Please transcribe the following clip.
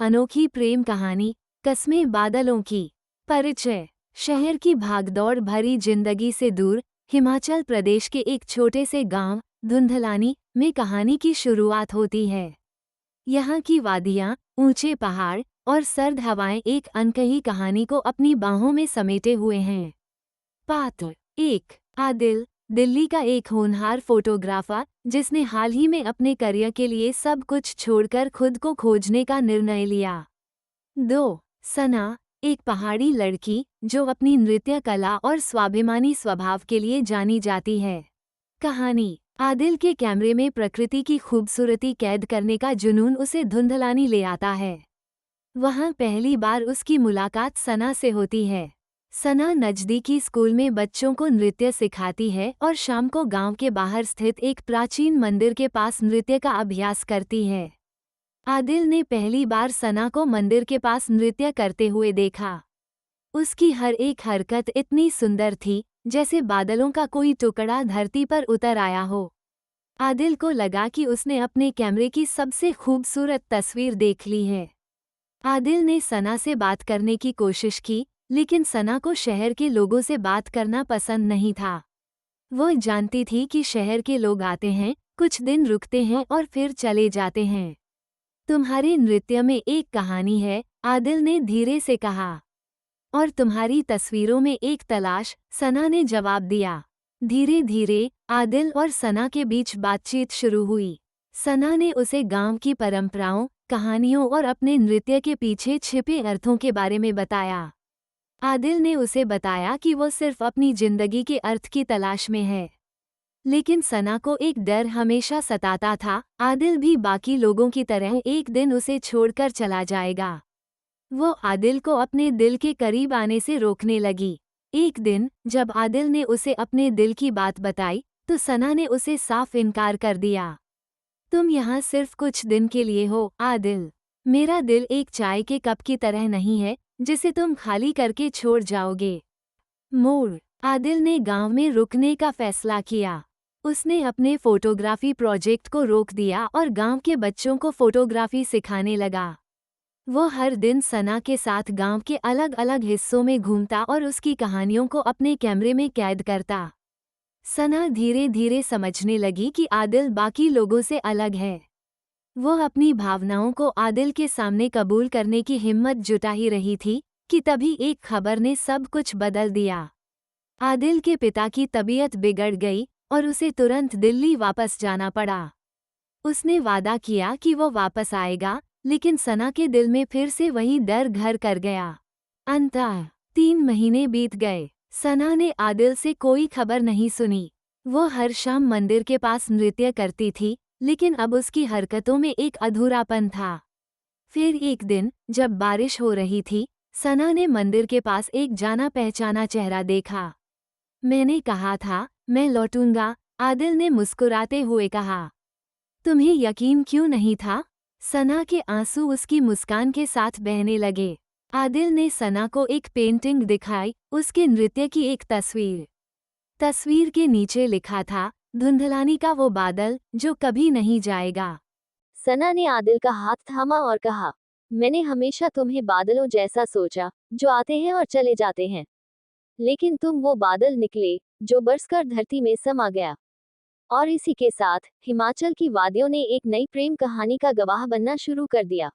अनोखी प्रेम कहानी, कस्में बादलों की। परिचय। शहर की भागदौड़ भरी जिंदगी से दूर हिमाचल प्रदेश के एक छोटे से गांव धुंधलानी में कहानी की शुरुआत होती है। यहाँ की वादियाँ, ऊंचे पहाड़ और सर्द हवाएं एक अनकही कहानी को अपनी बाहों में समेटे हुए हैं। पात्र 1। आदिल, दिल्ली का एक होनहार फोटोग्राफर जिसने हाल ही में अपने करियर के लिए सब कुछ छोड़कर खुद को खोजने का निर्णय लिया। 2। सना, एक पहाड़ी लड़की जो अपनी नृत्य कला और स्वाभिमानी स्वभाव के लिए जानी जाती है। कहानी। आदिल के कैमरे में प्रकृति की खूबसूरती कैद करने का जुनून उसे धुंधलानी ले आता है। वहाँ पहली बार उसकी मुलाकात सना से होती है। सना नज़दीकी स्कूल में बच्चों को नृत्य सिखाती है और शाम को गांव के बाहर स्थित एक प्राचीन मंदिर के पास नृत्य का अभ्यास करती है। आदिल ने पहली बार सना को मंदिर के पास नृत्य करते हुए देखा। उसकी हर एक हरकत इतनी सुंदर थी जैसे बादलों का कोई टुकड़ा धरती पर उतर आया हो। आदिल को लगा कि उसने अपने कैमरे की सबसे खूबसूरत तस्वीर देख ली है। आदिल ने सना से बात करने की कोशिश की, लेकिन सना को शहर के लोगों से बात करना पसंद नहीं था। वो जानती थी कि शहर के लोग आते हैं, कुछ दिन रुकते हैं और फिर चले जाते हैं। तुम्हारे नृत्य में एक कहानी है, आदिल ने धीरे से कहा। और तुम्हारी तस्वीरों में एक तलाश, सना ने जवाब दिया। धीरे धीरे आदिल और सना के बीच बातचीत शुरू हुई। सना ने उसे गांव की परंपराओं, कहानियों और अपने नृत्य के पीछे छिपे अर्थों के बारे में बताया। आदिल ने उसे बताया कि वो सिर्फ अपनी जिंदगी के अर्थ की तलाश में है। लेकिन सना को एक डर हमेशा सताता था, आदिल भी बाकी लोगों की तरह एक दिन उसे छोड़कर चला जाएगा। वो आदिल को अपने दिल के करीब आने से रोकने लगी। एक दिन जब आदिल ने उसे अपने दिल की बात बताई, तो सना ने उसे साफ इनकार कर दिया। तुम यहाँ सिर्फ कुछ दिन के लिए हो, आदिल। मेरा दिल एक चाय के कप की तरह नहीं है जिसे तुम खाली करके छोड़ जाओगे। मोड़। आदिल ने गांव में रुकने का फैसला किया। उसने अपने फोटोग्राफी प्रोजेक्ट को रोक दिया और गांव के बच्चों को फोटोग्राफी सिखाने लगा। वो हर दिन सना के साथ गांव के अलग अलग हिस्सों में घूमता और उसकी कहानियों को अपने कैमरे में कैद करता। सना धीरे धीरे समझने लगी कि आदिल बाकी लोगों से अलग है। वो अपनी भावनाओं को आदिल के सामने कबूल करने की हिम्मत जुटा ही रही थी कि तभी एक खबर ने सब कुछ बदल दिया। आदिल के पिता की तबीयत बिगड़ गई और उसे तुरंत दिल्ली वापस जाना पड़ा। उसने वादा किया कि वो वापस आएगा, लेकिन सना के दिल में फिर से वही डर घर कर गया। अंततः 3 महीने बीत गए। सना ने आदिल से कोई खबर नहीं सुनी। वो हर शाम मंदिर के पास नृत्य करती थी, लेकिन अब उसकी हरकतों में एक अधूरापन था। फिर एक दिन जब बारिश हो रही थी, सना ने मंदिर के पास एक जाना पहचाना चेहरा देखा। मैंने कहा था, मैं लौटूंगा, आदिल ने मुस्कुराते हुए कहा। तुम्हें यकीन क्यों नहीं था? सना के आंसू उसकी मुस्कान के साथ बहने लगे। आदिल ने सना को एक पेंटिंग दिखाई, उसके नृत्य की एक तस्वीर। तस्वीर के नीचे लिखा था, धुंधलानी का वो बादल जो कभी नहीं जाएगा। सना ने आदिल का हाथ थामा और कहा, मैंने हमेशा तुम्हें बादलों जैसा सोचा, जो आते हैं और चले जाते हैं। लेकिन तुम वो बादल निकले, जो बरसकर धरती में समा गया। और इसी के साथ हिमाचल की वादियों ने एक नई प्रेम कहानी का गवाह बनना शुरू कर दिया।